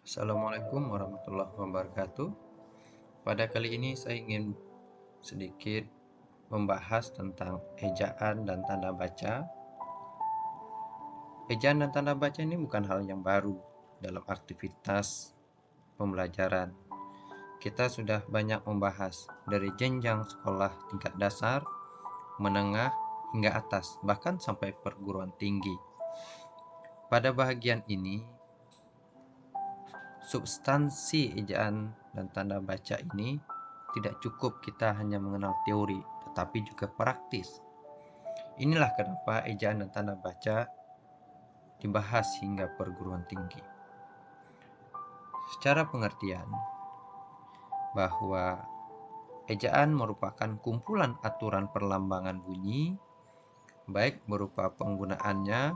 Assalamualaikum warahmatullahi wabarakatuh. Pada kali ini saya ingin sedikit membahas tentang ejaan dan tanda baca. Ejaan dan tanda baca ini bukan hal yang baru dalam aktivitas pembelajaran. Kita sudah banyak membahas dari jenjang sekolah tingkat dasar, menengah, hingga atas, bahkan sampai perguruan tinggi. Pada bagian ini, substansi ejaan dan tanda baca ini tidak cukup kita hanya mengenal teori, tetapi juga praktis. Inilah kenapa ejaan dan tanda baca dibahas hingga perguruan tinggi. Secara pengertian, bahwa ejaan merupakan kumpulan aturan perlambangan bunyi, baik berupa penggunaannya,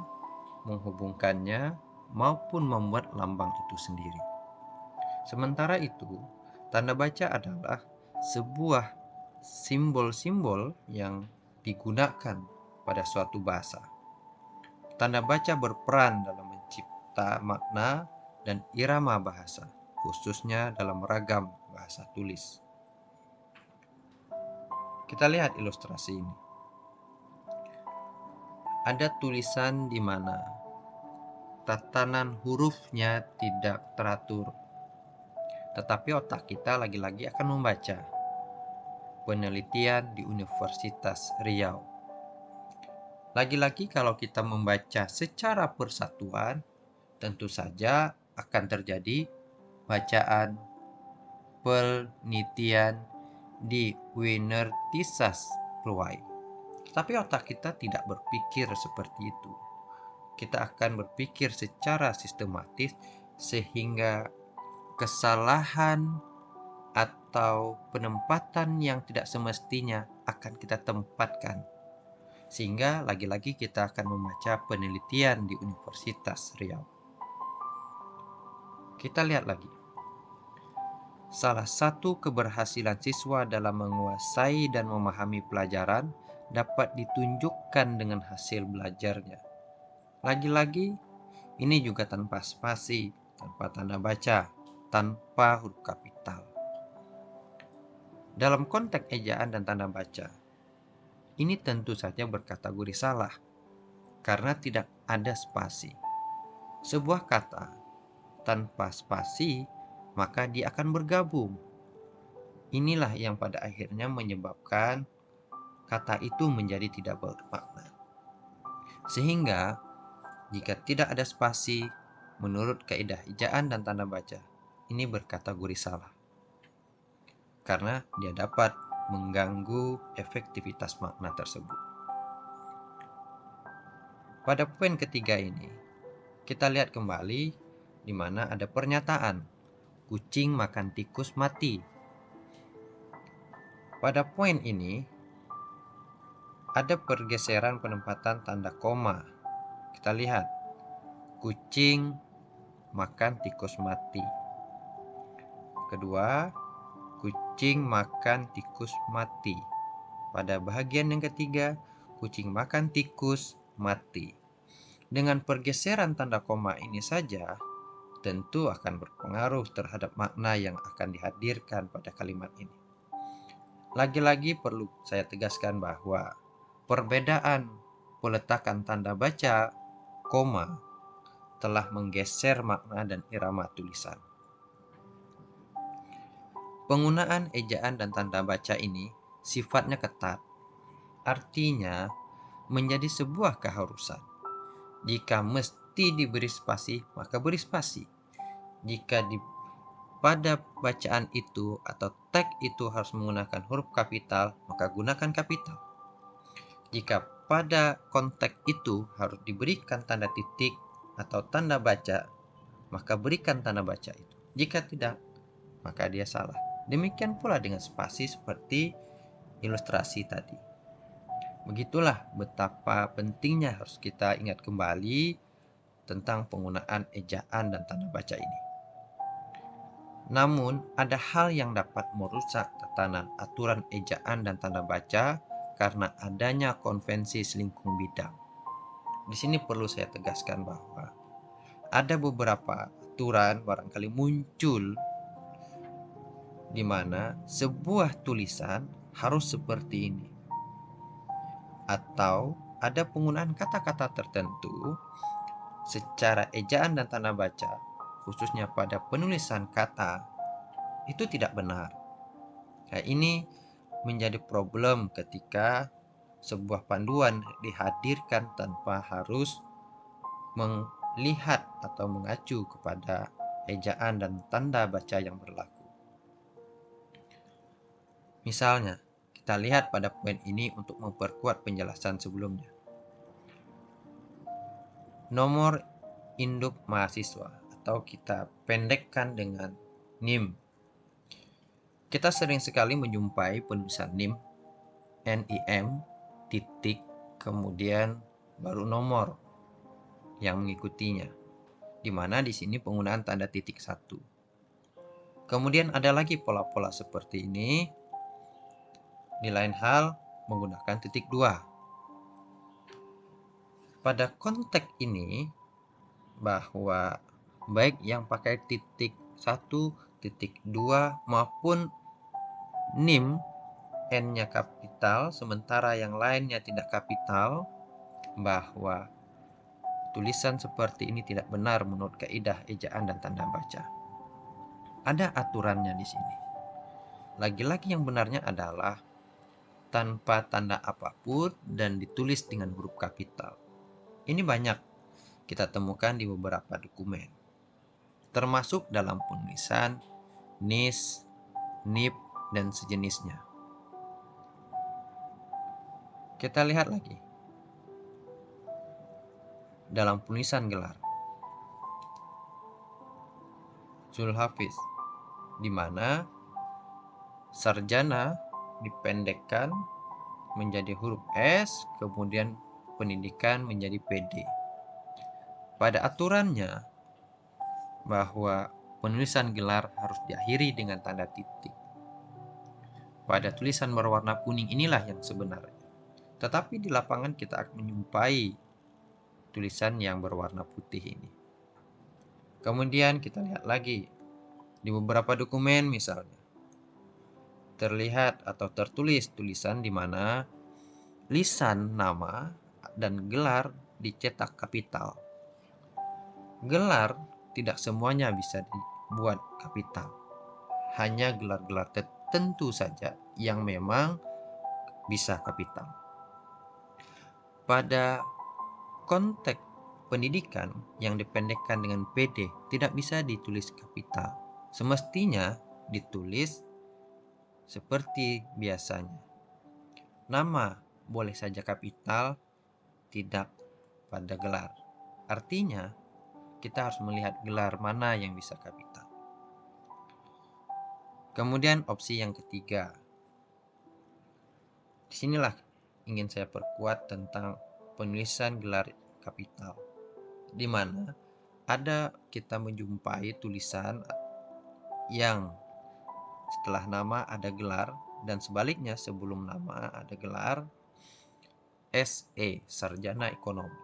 menghubungkannya, maupun membuat lambang itu sendiri. Sementara itu, tanda baca adalah sebuah simbol-simbol yang digunakan pada suatu bahasa. Tanda baca berperan dalam mencipta makna dan irama bahasa, khususnya dalam ragam bahasa tulis. Kita lihat ilustrasi ini. Ada tulisan di mana tatanan hurufnya tidak teratur, tetapi otak kita lagi-lagi akan membaca. Penelitian di Universitas Riau. Lagi-lagi kalau kita membaca secara persatuan, tentu saja akan terjadi bacaan penelitian di Universitas Riau. Tapi otak kita tidak berpikir seperti itu. Kita akan berpikir secara sistematis sehingga kesalahan atau penempatan yang tidak semestinya akan kita tempatkan. Sehingga lagi-lagi kita akan membaca penelitian di Universitas Riau. Kita lihat lagi. Salah satu keberhasilan siswa dalam menguasai dan memahami pelajaran dapat ditunjukkan dengan hasil belajarnya. Lagi-lagi, ini juga tanpa spasi, tanpa tanda baca, tanpa huruf kapital. Dalam konteks ejaan dan tanda baca, ini tentu saja berkategori salah, karena tidak ada spasi. Sebuah kata tanpa spasi, maka dia akan bergabung. Inilah yang pada akhirnya menyebabkan kata itu menjadi tidak bermakna. Sehingga, jika tidak ada spasi, menurut kaidah ejaan dan tanda baca, ini berkategori salah. Karena dia dapat mengganggu efektivitas makna tersebut. Pada poin ketiga ini, kita lihat kembali di mana ada pernyataan kucing makan tikus mati. Pada poin ini, ada pergeseran penempatan tanda koma. Kita lihat, kucing makan tikus mati. Kedua, kucing makan tikus mati. Pada bagian yang ketiga, kucing makan tikus mati. Dengan pergeseran tanda koma ini saja, tentu akan berpengaruh terhadap makna yang akan dihadirkan pada kalimat ini. Lagi-lagi perlu saya tegaskan bahwa perbedaan peletakan tanda baca koma telah menggeser makna dan irama tulisan. Penggunaan ejaan dan tanda baca ini sifatnya ketat. Artinya menjadi sebuah keharusan. Jika mesti diberi spasi, maka beri spasi. Jika pada bacaan itu atau teks itu harus menggunakan huruf kapital, maka gunakan kapital. Jika pada konteks itu harus diberikan tanda titik atau tanda baca, maka berikan tanda baca itu. Jika tidak, maka dia salah. Demikian pula dengan spasi seperti ilustrasi tadi. Begitulah betapa pentingnya harus kita ingat kembali tentang penggunaan ejaan dan tanda baca ini. Namun, ada hal yang dapat merusak tatanan aturan ejaan dan tanda baca karena adanya konvensi selingkuh bidang. Di sini perlu saya tegaskan bahwa ada beberapa aturan barangkali muncul di mana sebuah tulisan harus seperti ini, atau ada penggunaan kata-kata tertentu secara ejaan dan tanda baca, khususnya pada penulisan kata, itu tidak benar. Nah, ini menjadi problem ketika sebuah panduan dihadirkan tanpa harus melihat atau mengacu kepada ejaan dan tanda baca yang berlaku. Misalnya, kita lihat pada poin ini untuk memperkuat penjelasan sebelumnya. Nomor induk mahasiswa atau kita pendekkan dengan NIM. Kita sering sekali menjumpai penulisan NIM, NIM, titik, kemudian baru nomor yang mengikutinya, di mana di sini penggunaan tanda titik 1. Kemudian ada lagi pola-pola seperti ini, di lain hal menggunakan titik 2. Pada konteks ini, bahwa baik yang pakai titik 1, titik 2 maupun NIM, N-nya kapital, sementara yang lainnya tidak kapital, bahwa tulisan seperti ini tidak benar menurut kaidah ejaan dan tanda baca. Ada aturannya di sini. Lagi-lagi yang benarnya adalah tanpa tanda apapun dan ditulis dengan huruf kapital. Ini banyak kita temukan di beberapa dokumen, termasuk dalam penulisan NIS, NIP, dan sejenisnya. Kita lihat lagi dalam penulisan gelar Zulhafiz, di mana sarjana dipendekkan menjadi huruf S, kemudian pendidikan menjadi PD. Pada aturannya bahwa penulisan gelar harus diakhiri dengan tanda titik. Pada tulisan berwarna kuning inilah yang sebenarnya. Tetapi di lapangan kita akan menjumpai tulisan yang berwarna putih ini. Kemudian kita lihat lagi di beberapa dokumen misalnya, terlihat atau tertulis tulisan di mana lisan nama dan gelar dicetak kapital. Gelar tidak semuanya bisa dibuat kapital. Hanya gelar-gelar tertentu saja yang memang bisa kapital. Pada konteks pendidikan yang dipendekkan dengan PD tidak bisa ditulis kapital. Semestinya ditulis seperti biasanya. Nama boleh saja kapital, tidak pada gelar. Artinya, kita harus melihat gelar mana yang bisa kapital. Kemudian opsi yang ketiga. Disinilah ingin saya perkuat tentang penulisan gelar kapital, di mana ada kita menjumpai tulisan yang setelah nama ada gelar dan sebaliknya sebelum nama ada gelar. SE, sarjana ekonomi.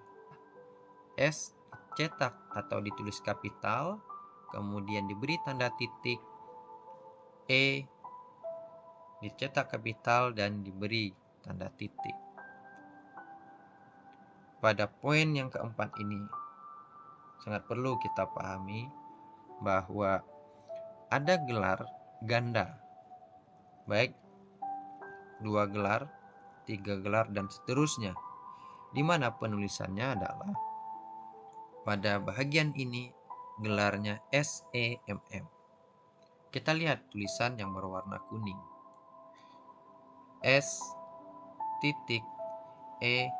S cetak atau ditulis kapital, kemudian diberi tanda titik. E dicetak kapital dan diberi tanda titik. Pada poin yang keempat ini, sangat perlu kita pahami bahwa ada gelar ganda, baik 2 gelar, 3 gelar, dan seterusnya, di mana penulisannya adalah pada bagian ini gelarnya SEMM. Kita lihat tulisan yang berwarna kuning. S titik E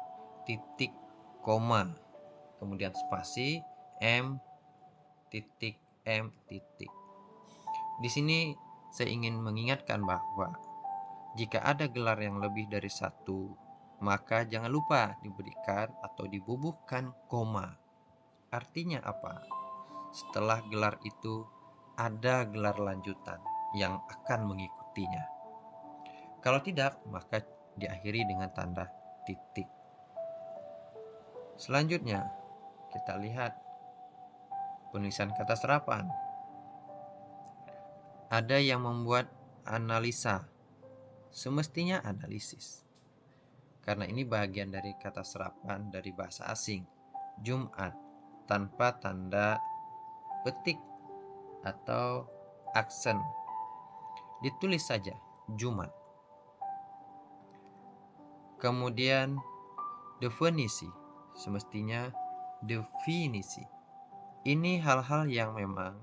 titik koma, kemudian spasi M titik M titik. Di sini saya ingin mengingatkan bahwa jika ada gelar yang lebih dari satu, maka jangan lupa diberikan atau dibubuhkan koma. Artinya apa? Setelah gelar itu ada gelar lanjutan yang akan mengikutinya. Kalau tidak, maka diakhiri dengan tanda titik. Selanjutnya, kita lihat penulisan kata serapan. Ada yang membuat analisa, semestinya analisis. Karena ini bagian dari kata serapan dari bahasa asing. Jumat tanpa tanda petik atau aksen. Ditulis saja Jumat. Kemudian definisi, semestinya definisi. Ini hal-hal yang memang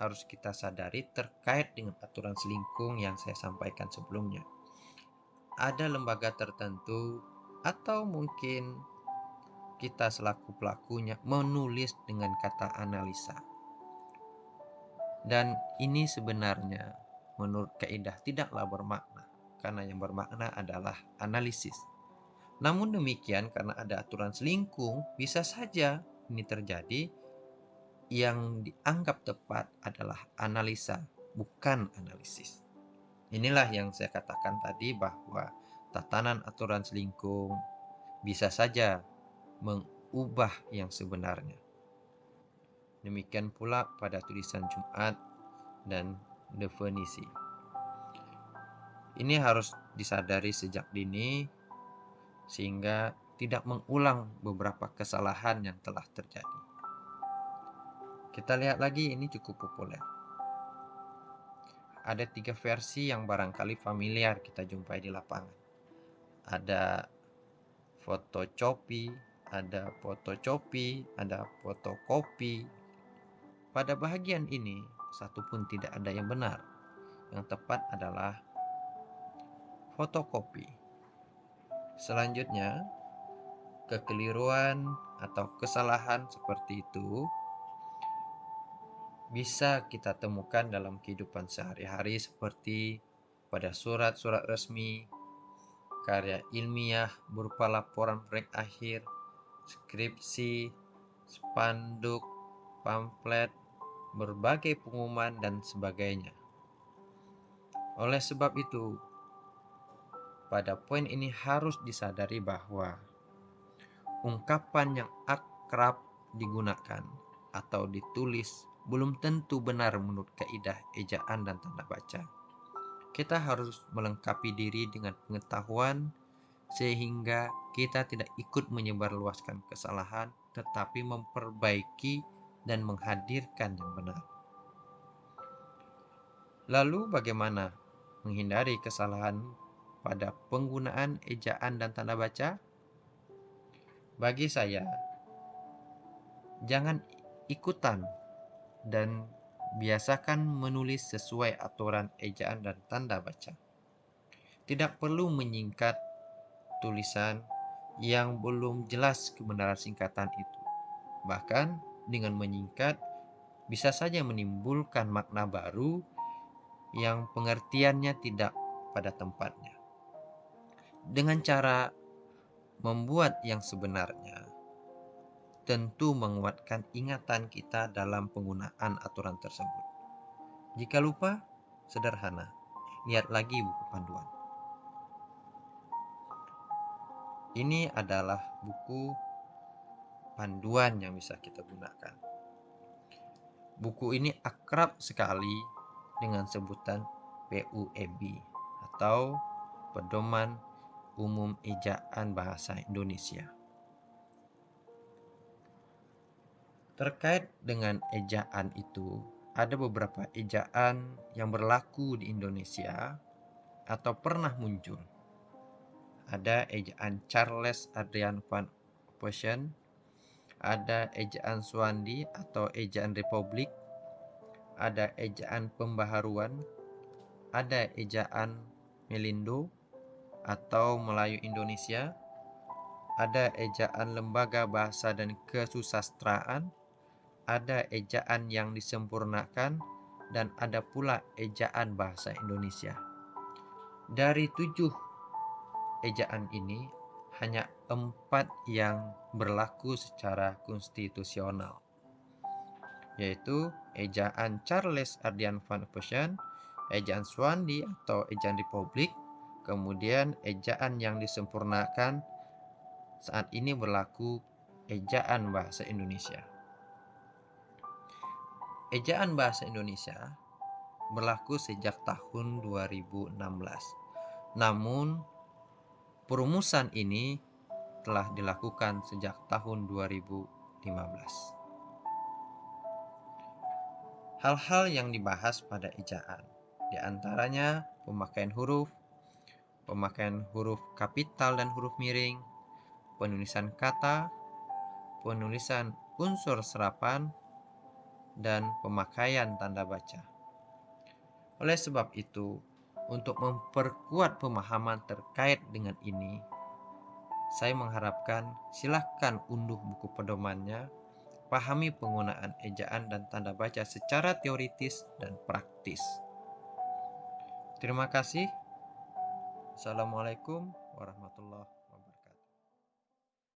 harus kita sadari terkait dengan aturan selingkung yang saya sampaikan sebelumnya. Ada lembaga tertentu atau mungkin kita selaku pelakunya menulis dengan kata analisa. Dan ini sebenarnya menurut kaidah tidaklah bermakna, karena yang bermakna adalah analisis. Namun demikian, karena ada aturan selingkung, bisa saja ini terjadi. Yang dianggap tepat adalah analisa, bukan analisis. Inilah yang saya katakan tadi, bahwa tatanan aturan selingkung bisa saja mengubah yang sebenarnya. Demikian pula pada tulisan Jumat dan definisi. Ini harus disadari sejak dini sehingga tidak mengulang beberapa kesalahan yang telah terjadi. Kita lihat lagi, ini cukup populer. Ada 3 versi yang barangkali familiar kita jumpai di lapangan. Ada fotokopi, ada fotokopi, ada fotokopi. Pada bagian ini, satu pun tidak ada yang benar. Yang tepat adalah fotokopi. Selanjutnya, kekeliruan atau kesalahan seperti itu bisa kita temukan dalam kehidupan sehari-hari seperti pada surat-surat resmi, karya ilmiah berupa laporan proyek akhir, skripsi, spanduk, pamflet, berbagai pengumuman, dan sebagainya. Oleh sebab itu, pada poin ini harus disadari bahwa ungkapan yang akrab digunakan atau ditulis belum tentu benar menurut kaidah ejaan dan tanda baca. Kita harus melengkapi diri dengan pengetahuan sehingga kita tidak ikut menyebarluaskan kesalahan, tetapi memperbaiki dan menghadirkan yang benar. Lalu bagaimana menghindari kesalahan pada penggunaan ejaan dan tanda baca? Bagi saya, jangan ikutan dan biasakan menulis sesuai aturan ejaan dan tanda baca. Tidak perlu menyingkat tulisan yang belum jelas kebenaran singkatan itu. Bahkan dengan menyingkat bisa saja menimbulkan makna baru yang pengertiannya tidak pada tempatnya. Dengan cara membuat yang sebenarnya, tentu menguatkan ingatan kita dalam penggunaan aturan tersebut. Jika lupa, sederhana, lihat lagi buku panduan. Ini adalah buku panduan yang bisa kita gunakan. Buku ini akrab sekali dengan sebutan PUEB atau Pedoman Umum Ejaan Bahasa Indonesia. Terkait dengan ejaan itu, ada beberapa ejaan yang berlaku di Indonesia atau pernah muncul. Ada ejaan Charles Adrian van Ophuijsen, ada ejaan Swandi atau ejaan Republik, ada ejaan Pembaharuan, ada ejaan Melindo atau Melayu Indonesia, ada ejaan Lembaga Bahasa dan Kesusastraan, ada ejaan yang disempurnakan, dan ada pula ejaan bahasa Indonesia. Dari 7 ejaan ini, hanya 4 yang berlaku secara konstitusional, yaitu ejaan Charles Adrian van Ophuijsen, ejaan Swandi atau ejaan Republik, kemudian ejaan yang disempurnakan saat ini berlaku ejaan bahasa Indonesia. Ejaan Bahasa Indonesia berlaku sejak tahun 2016. Namun, perumusan ini telah dilakukan sejak tahun 2015. Hal-hal yang dibahas pada ejaan, di antaranya pemakaian huruf kapital dan huruf miring, penulisan kata, penulisan unsur serapan, dan pemakaian tanda baca. Oleh sebab itu, untuk memperkuat pemahaman terkait dengan ini, saya mengharapkan silakan unduh buku pedomannya, pahami penggunaan ejaan dan tanda baca secara teoritis dan praktis. Terima kasih. Assalamualaikum warahmatullahi wabarakatuh.